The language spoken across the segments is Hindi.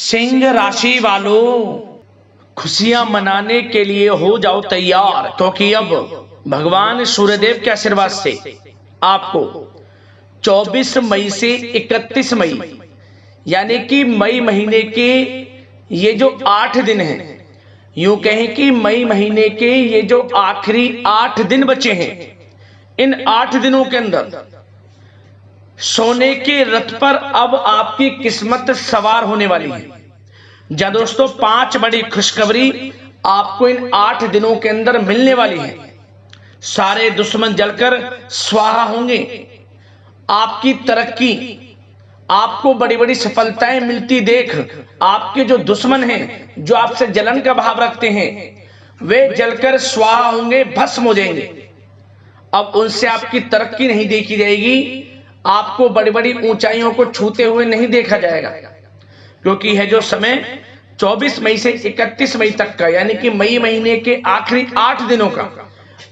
सिंह राशि वालों, खुशियां मनाने के लिए हो जाओ तैयार, क्योंकि अब भगवान सूर्यदेव के आशीर्वाद से आपको 24 मई से 31 मई यानी कि मई महीने के ये जो 8 दिन हैं, यूं कहें कि मई महीने के ये जो आखिरी 8 दिन बचे हैं, इन 8 दिनों के अंदर सोने के रथ पर अब आपकी किस्मत सवार होने वाली है। जा दोस्तों, 5 बड़ी खुशखबरी आपको इन 8 दिनों के अंदर मिलने वाली है। सारे दुश्मन जलकर स्वाहा होंगे। आपकी तरक्की, आपको बड़ी बड़ी सफलताएं मिलती देख आपके जो दुश्मन हैं, जो आपसे जलन का भाव रखते हैं, वे जलकर स्वाहा होंगे, भस्म हो जाएंगे। अब उनसे आपकी तरक्की नहीं देखी जाएगी, आपको बड़ी बड़ी ऊंचाइयों को छूते हुए नहीं देखा जाएगा, क्योंकि है जो समय 24 मई से 31 मई तक का, यानी कि मई महीने के आखिरी 8 दिनों का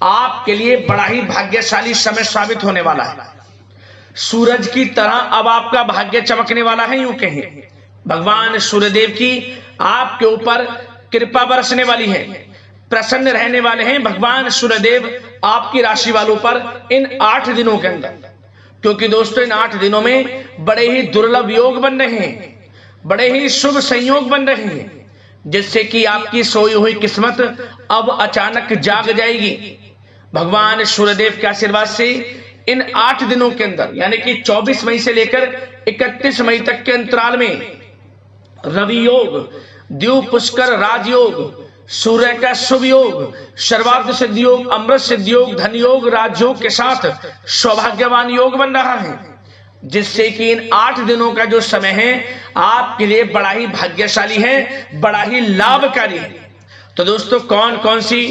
आपके लिए बड़ा ही भाग्यशाली समय साबित होने वाला है। सूरज की तरह अब आपका भाग्य चमकने वाला है। यूं कहें, भगवान सूर्यदेव की आपके ऊपर कृपा बरसने वाली है, प्रसन्न रहने वाले हैं भगवान सूर्यदेव आपकी राशि वालों पर इन 8 दिनों के अंदर। क्योंकि दोस्तों, इन 8 दिनों में बड़े ही दुर्लभ योग बन रहे हैं, बड़े ही शुभ संयोग बन रहे हैं, जिससे कि आपकी सोई हुई किस्मत अब अचानक जाग जाएगी। भगवान सूर्यदेव के आशीर्वाद से इन 8 दिनों के अंदर, यानी कि 24 मई से लेकर 31 मई तक के अंतराल में रवि योग, द्यू पुष्कर राजयोग, सूर्य का शुभ योग, सर्वार्थ सिद्ध योग, अमृत सिद्ध योग, धन योग, राजयोग के साथ सौभाग्यवान योग बन रहा है, जिससे कि इन 8 दिनों का जो समय है आपके लिए बड़ा ही भाग्यशाली है, बड़ा ही लाभकारी है। तो दोस्तों, कौन कौन सी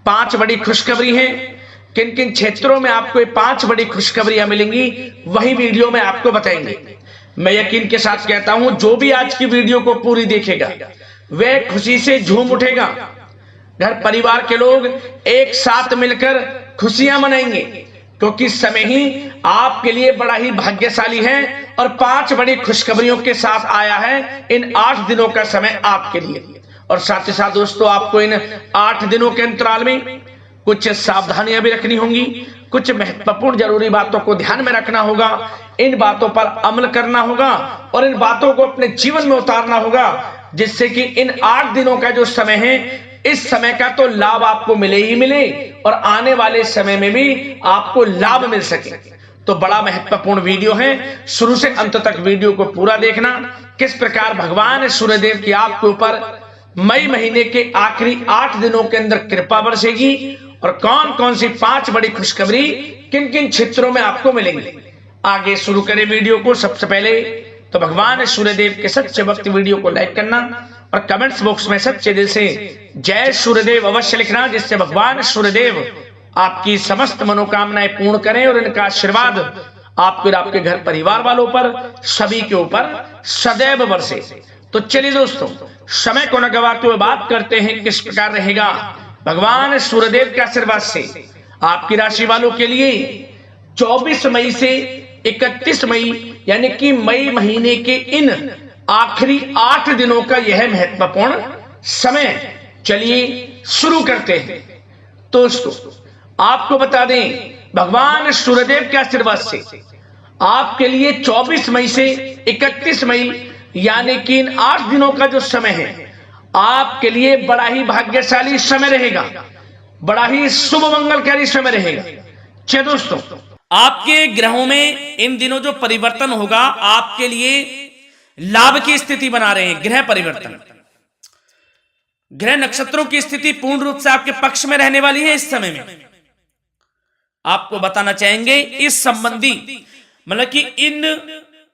5 बड़ी खुशखबरी हैं, किन किन क्षेत्रों में आपको ये 5 बड़ी खुशखबरियां मिलेंगी, वही वीडियो में आपको बताएंगे। मैं यकीन के साथ कहता हूं, जो भी आज की वीडियो को पूरी देखेगा वह खुशी से झूम उठेगा। घर परिवार के लोग एक साथ मिलकर खुशियां मनाएंगे, क्योंकि समय ही आपके लिए बड़ा ही भाग्यशाली है और 5 बड़ी खुशखबरियों के साथ आया है इन 8 दिनों का समय आपके लिए। और साथ ही साथ दोस्तों, आपको इन 8 दिनों के अंतराल में कुछ सावधानियां भी रखनी होंगी, कुछ महत्वपूर्ण जरूरी बातों को ध्यान में रखना होगा, इन बातों पर अमल करना होगा और इन बातों को अपने जीवन में उतारना होगा, जिससे कि इन 8 दिनों का जो समय है, इस समय का तो लाभ आपको मिले ही मिले और आने वाले समय में भी आपको लाभ मिल सके। तो बड़ा महत्वपूर्ण वीडियो है, शुरू से अंत तक वीडियो को पूरा देखना। किस प्रकार भगवान सूर्यदेव की आपके ऊपर मई महीने के आखिरी 8 दिनों के अंदर कृपा बरसेगी और कौन कौन सी 5 बड़ी खुशखबरी किन किन क्षेत्रों में आपको मिलेंगी। आगे शुरू करें वीडियो को। सबसे पहले तो भगवान सूर्यदेव के सच्चे भक्त वीडियो को लाइक करना और कमेंट्स बॉक्स में सच्चे दिल से जय सूर्यदेव अवश्य लिखना, जिससे भगवान सूर्यदेव आपकी समस्त मनोकामनाएं पूर्ण करें और इनका आशीर्वाद आपके और आपके घर परिवार वालों पर, सभी के ऊपर सदैव बरसे। तो चलिए दोस्तों, समय को न गवाते हुए बात करते हैं किस प्रकार रहेगा भगवान सूर्यदेव के आशीर्वाद से आपकी राशि वालों के लिए 24 मई से 31 मई यानी कि मई महीने के इन आखिरी 8 दिनों का यह महत्वपूर्ण समय। चलिए शुरू करते हैं। दोस्तों, आपको बता दें, भगवान सूर्यदेव के आशीर्वाद से आपके लिए 24 मई से 31 मई यानी कि इन 8 दिनों का जो समय है आपके लिए बड़ा ही भाग्यशाली समय रहेगा, बड़ा ही शुभ मंगलकारी समय रहेगा। चलिए दोस्तों, आपके ग्रहों में इन दिनों जो परिवर्तन होगा आपके लिए लाभ की स्थिति बना रहे हैं। ग्रह परिवर्तन, ग्रह नक्षत्रों की स्थिति पूर्ण रूप से आपके पक्ष में रहने वाली है। इस समय में आपको बताना चाहेंगे इस संबंधी, मतलब कि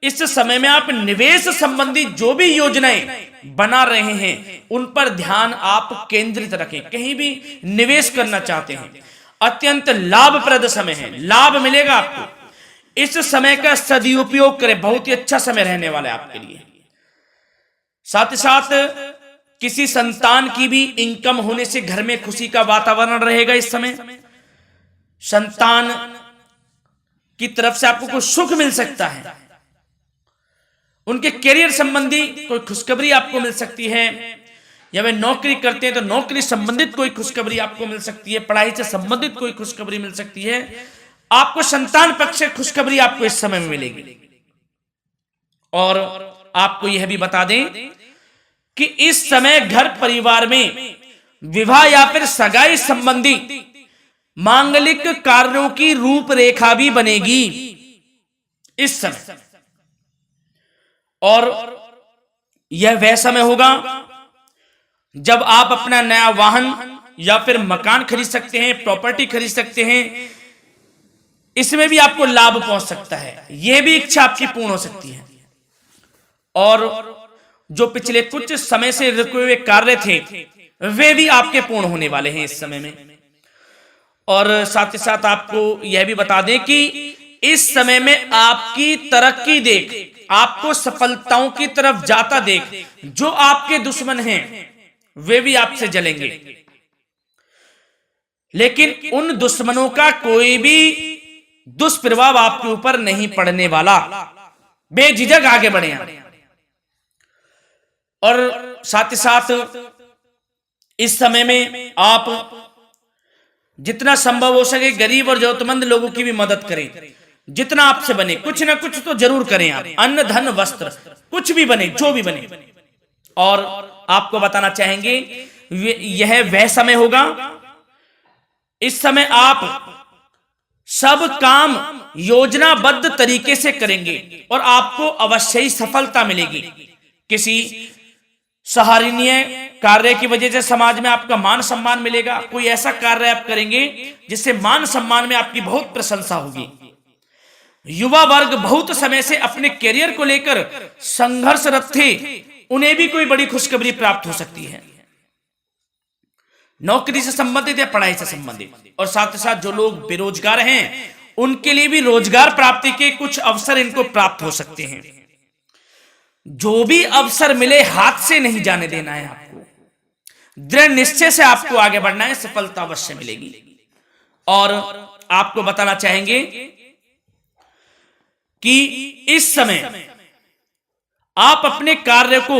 इस समय में आप निवेश संबंधी जो भी योजनाएं बना रहे हैं उन पर ध्यान आप केंद्रित रखें। कहीं भी निवेश करना चाहते हैं, अत्यंत लाभप्रद समय है, लाभ मिलेगा आपको। इस समय का सदुपयोग करें, बहुत ही अच्छा समय रहने वाला है आपके लिए। साथ ही साथ किसी संतान की भी इनकम होने से घर में खुशी का वातावरण रहेगा। इस समय संतान की तरफ से आपको कुछ सुख मिल सकता है उनके करियर संबंधी कोई खुशखबरी आपको मिल सकती है, या वे नौकरी करते हैं तो नौकरी संबंधित कोई खुशखबरी आपको मिल सकती है, पढ़ाई से संबंधित कोई खुशखबरी मिल सकती है। आपको संतान पक्ष से खुशखबरी आपको इस समय में मिलेगी। और आपको यह भी बता दें कि इस समय घर परिवार में विवाह या फिर सगाई संबंधी मांगलिक कार्यों की रूपरेखा भी बनेगी इस समय। और यह वह समय होगा जब आप अपना नया वाहन या फिर मकान खरीद सकते हैं, प्रॉपर्टी खरीद सकते हैं। इसमें भी आपको लाभ पहुंच सकता है, यह भी इच्छा आपकी पूर्ण हो सकती है। और जो पिछले कुछ समय से रुके हुए कार्य थे वे भी आपके पूर्ण होने वाले हैं इस समय में। और साथ ही साथ आपको यह भी बता दें कि इस समय में आपकी तरक्की देख, आपको सफलताओं की तरफ जाता देख जो आपके दुश्मन हैं वे भी आपसे जलेंगे, लेकिन उन दुश्मनों का कोई भी दुष्प्रभाव आपके ऊपर नहीं पड़ने वाला। बेझिझक आगे बढ़े आप। और साथ ही साथ इस समय में आप जितना संभव हो सके गरीब और जरूरतमंद लोगों की भी मदद करें। जितना आपसे बने कुछ ना कुछ तो जरूर करें आप, अन्न धन वस्त्र कुछ भी बने, जो भी बने। और आपको बताना चाहेंगे यह वह समय होगा, इस समय आप सब काम योजनाबद्ध तरीके से करेंगे और आपको अवश्य ही सफलता मिलेगी। किसी सराहनीय कार्य की वजह से समाज में आपका मान सम्मान मिलेगा। कोई ऐसा कार्य आप करेंगे जिससे मान सम्मान में आपकी बहुत प्रशंसा होगी। युवा वर्ग बहुत समय से अपने करियर को लेकर संघर्षरत थे, उन्हें भी कोई बड़ी खुशखबरी प्राप्त हो सकती है, नौकरी से संबंधित या पढ़ाई से संबंधित। और साथ ही साथ जो लोग बेरोजगार हैं उनके लिए भी रोजगार प्राप्ति के कुछ अवसर इनको प्राप्त हो सकते हैं। जो भी अवसर मिले हाथ से नहीं जाने देना है आपको, दृढ़ निश्चय से आपको आगे बढ़ना है, सफलता अवश्य मिलेगी। और आपको बताना चाहेंगे कि इस समय आप अपने कार्य को,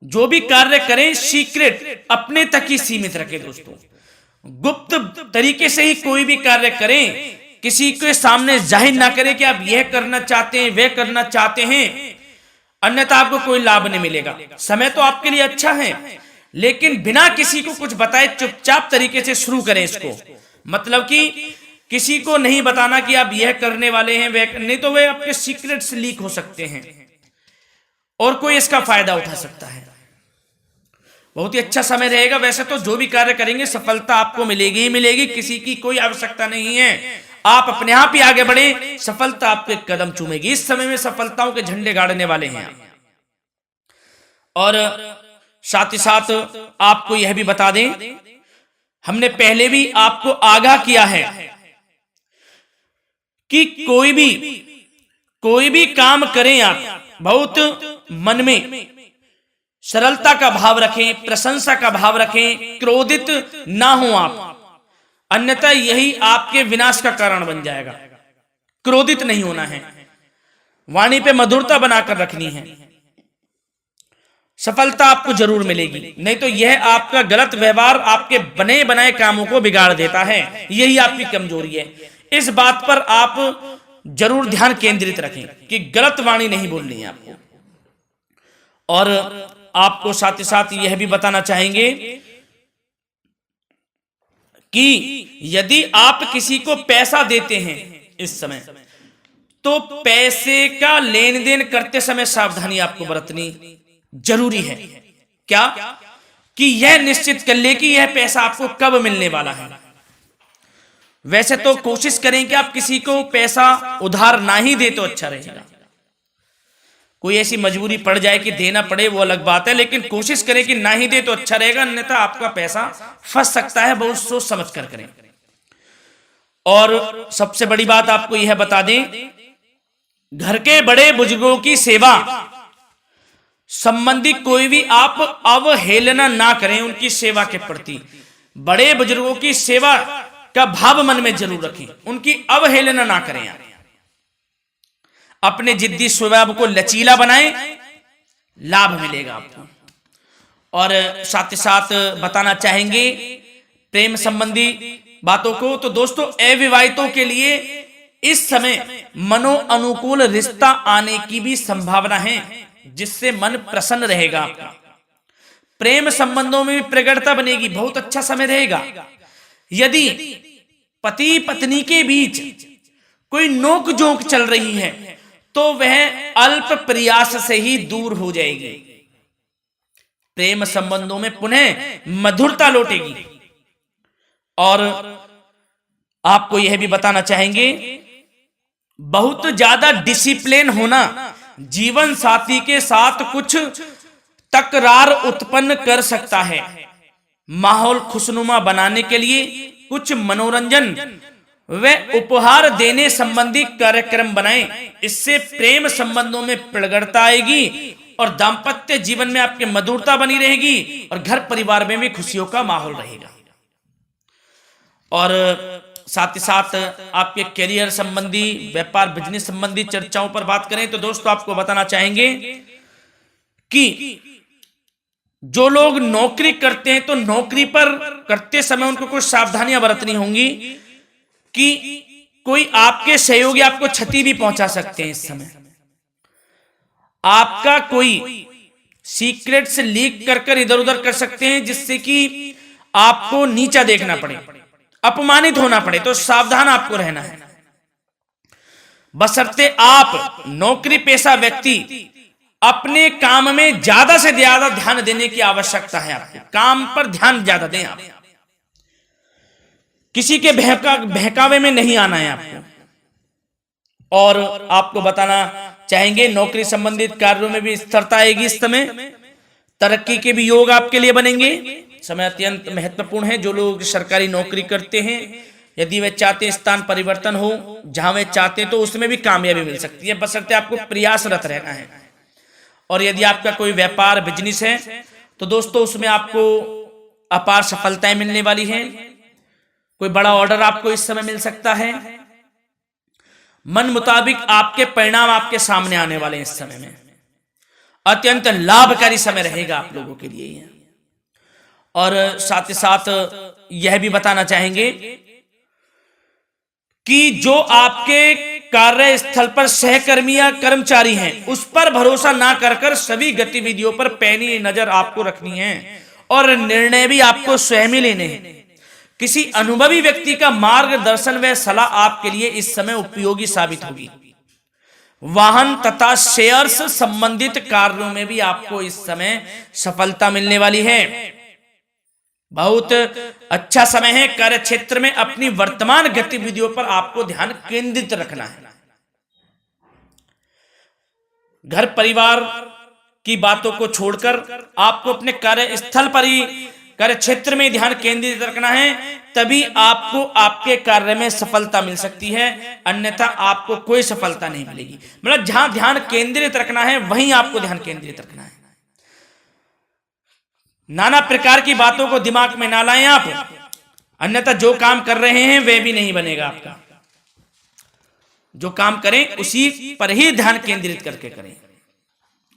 जो भी कार्य करें, सीक्रेट अपने तक ही सीमित रखें दोस्तों। गुप्त तरीके से ही कोई भी कार्य करें, किसी के सामने जाहिर ना करें कि आप यह करना चाहते हैं, वह करना चाहते हैं, अन्यथा आपको कोई लाभ नहीं मिलेगा। समय तो आपके लिए अच्छा है, लेकिन बिना किसी को कुछ बताए चुपचाप तरीके से शुरू करें इसको। मतलब कि किसी को नहीं बताना कि आप यह करने वाले हैं, वह नहीं तो वे आपके सीक्रेट्स लीक हो सकते हैं और कोई इसका फायदा उठा सकता है। बहुत ही अच्छा समय रहेगा। वैसे तो जो भी कार्य करेंगे सफलता आपको मिलेगी ही मिलेगी, किसी की कोई आवश्यकता नहीं है। आप अपने आप ही आगे बढ़े, सफलता आपके कदम चूमेगी। इस समय में सफलताओं के झंडे गाड़ने वाले हैं। और साथ ही साथ आपको यह भी बता दें, हमने पहले भी आपको आगाह किया है कि कोई भी काम करें आप बहुत मन में सरलता का भाव रखें, प्रशंसा का भाव रखें, क्रोधित ना हो आप, अन्यथा यही आपके विनाश का कारण बन जाएगा। क्रोधित नहीं होना है, वाणी पे मधुरता बनाकर रखनी है, सफलता आपको जरूर मिलेगी। नहीं तो यह आपका गलत व्यवहार आपके बने बनाए कामों को बिगाड़ देता है, यही आपकी कमजोरी है। इस बात पर आप जरूर ध्यान केंद्रित रखें कि गलत वाणी नहीं बोलनी है आपको। और आपको साथ ही साथ यह भी बताना चाहेंगे कि यदि आप किसी को पैसा देते हैं इस समय, तो पैसे का लेन देन करते समय सावधानी आपको बरतनी जरूरी है। क्या कि यह निश्चित कर ले कि यह पैसा आपको कब मिलने वाला है। वैसे तो कोशिश करें कि आप किसी को पैसा उधार ना ही दे तो अच्छा रहेगा। कोई ऐसी मजबूरी पड़ जाए कि देना पड़े वो अलग बात है, लेकिन कोशिश करें कि ना ही दे तो अच्छा रहेगा, अन्यथा आपका पैसा फंस सकता है। बहुत सोच समझ कर करें। और सबसे बड़ी बात आपको यह बता दें, घर के बड़े बुजुर्गों की सेवा संबंधी कोई भी आप अवहेलना ना करें। उनकी सेवा के प्रति बड़े बुजुर्गों की सेवा का भाव मन में जरूर रखें, उनकी अवहेलना ना करें। अपने जिद्दी स्वभाव को लचीला बनाएं, लाभ मिलेगा आपको। और साथ ही साथ बताना चाहेंगे प्रेम संबंधी बातों को, तो दोस्तों अविवाहितों के लिए इस समय मनो अनुकूल रिश्ता आने की भी संभावना है, जिससे मन प्रसन्न रहेगा आपका। प्रेम संबंधों में भी प्रगाढ़ता बनेगी, बहुत अच्छा समय रहेगा। यदि पति पत्नी के बीच कोई नोक झोंक चल रही है तो वह अल्प प्रयास से ही दूर हो जाएगी। प्रेम संबंधों में पुनः मधुरता लौटेगी। और आपको यह भी बताना चाहेंगे, बहुत ज्यादा डिसिप्लिन होना जीवन साथी के साथ कुछ तकरार उत्पन्न कर सकता है। माहौल खुशनुमा बनाने के लिए कुछ मनोरंजन व उपहार देने संबंधी कार्यक्रम बनाएं। इससे प्रेम संबंधों में प्रगाढ़ता आएगी और दाम्पत्य जीवन में आपकी मधुरता बनी रहेगी और घर परिवार में भी खुशियों का माहौल रहेगा। और साथ ही साथ आपके करियर संबंधी, व्यापार बिजनेस संबंधी चर्चाओं पर बात करें तो दोस्तों आपको बताना चाहेंगे कि जो लोग नौकरी करते हैं तो नौकरी पर करते समय उनको कुछ सावधानियां बरतनी होंगी कि कोई आपके सहयोगी आपको क्षति भी पहुंचा सकते हैं। इस समय आपका कोई सीक्रेट्स लीक कर इधर उधर कर सकते हैं, जिससे कि आपको नीचा देखना पड़े, अपमानित होना पड़े। तो सावधान आपको रहना है। बशर्ते आप नौकरी पेशा व्यक्ति अपने काम में ज्यादा से ज्यादा ध्यान देने की आवश्यकता है। आपको काम पर ध्यान ज्यादा दें। आप किसी के बहकावे में नहीं आना है आपको। और आपको बताना चाहेंगे नौकरी संबंधित कार्यों में भी स्थिरता आएगी। इस समय तरक्की के भी योग आपके लिए बनेंगे। समय अत्यंत महत्वपूर्ण है। जो लोग सरकारी नौकरी करते हैं, यदि वे चाहते हैं स्थान परिवर्तन हो, जहां वे चाहते हैं तो उसमें भी कामयाबी मिल सकती है, बशर्ते आपको प्रयासरत रहना है। और यदि आपका कोई व्यापार बिजनेस है तो दोस्तों उसमें आपको अपार सफलताएं मिलने वाली हैं। कोई बड़ा ऑर्डर आपको इस समय मिल सकता है। मन मुताबिक आपके परिणाम आपके सामने आने वाले हैं। इस समय में अत्यंत लाभकारी समय रहेगा आप लोगों के लिए। और साथ ही साथ यह भी बताना चाहेंगे कि जो आपके कार्यस्थल पर सहकर्मी या कर्मचारी हैं, उस पर भरोसा ना कर सभी गतिविधियों पर पैनी नजर आपको रखनी है और निर्णय भी आपको स्वयं ही लेने हैं। किसी अनुभवी व्यक्ति का मार्गदर्शन व सलाह आपके लिए इस समय उपयोगी साबित होगी। वाहन तथा शेयर्स संबंधित कार्यों में भी आपको इस समय सफलता मिलने वाली है। बहुत अच्छा समय है। कार्य क्षेत्र में अपनी वर्तमान गतिविधियों पर आपको ध्यान केंद्रित रखना है। घर परिवार की बातों को छोड़कर आपको अपने कार्यस्थल पर ही, कार्य क्षेत्र में ध्यान केंद्रित रखना है, तभी आपको आपके कार्य में सफलता मिल सकती है, अन्यथा आपको कोई सफलता नहीं मिलेगी। मतलब जहां ध्यान केंद्रित रखना है वहीं आपको ध्यान केंद्रित रखना है। नाना प्रकार की बातों को दिमाग में ना लाएं आप, अन्यथा जो काम कर रहे हैं वह भी नहीं बनेगा आपका। जो काम करें उसी पर ही ध्यान केंद्रित करके करें।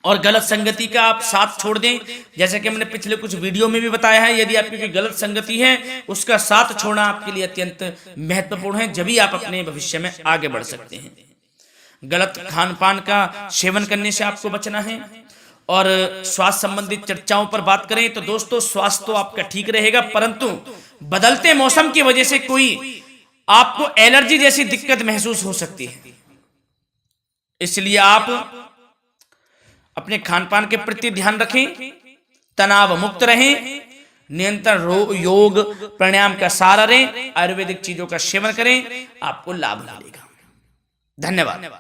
और गलत संगति का आप साथ छोड़ दें। जैसे कि हमने पिछले कुछ वीडियो में भी बताया है, यदि आपकी कोई गलत संगति है उसका साथ छोड़ना आपके लिए अत्यंत महत्वपूर्ण है, जब भी आप अपने भविष्य में आगे बढ़ सकते हैं। गलत खान पान का सेवन करने से आपको बचना है। और स्वास्थ्य संबंधित चर्चाओं पर बात करें तो दोस्तों स्वास्थ्य तो आपका ठीक रहेगा, परंतु बदलते मौसम की वजह से कोई आपको एलर्जी जैसी दिक्कत महसूस हो सकती है। इसलिए आप अपने खान पान के प्रति ध्यान रखें, तनाव मुक्त रहें, नियंत्रण योग प्राणायाम का सहारा लें, आयुर्वेदिक चीजों का सेवन करें, आपको लाभ मिलेगा। धन्यवाद।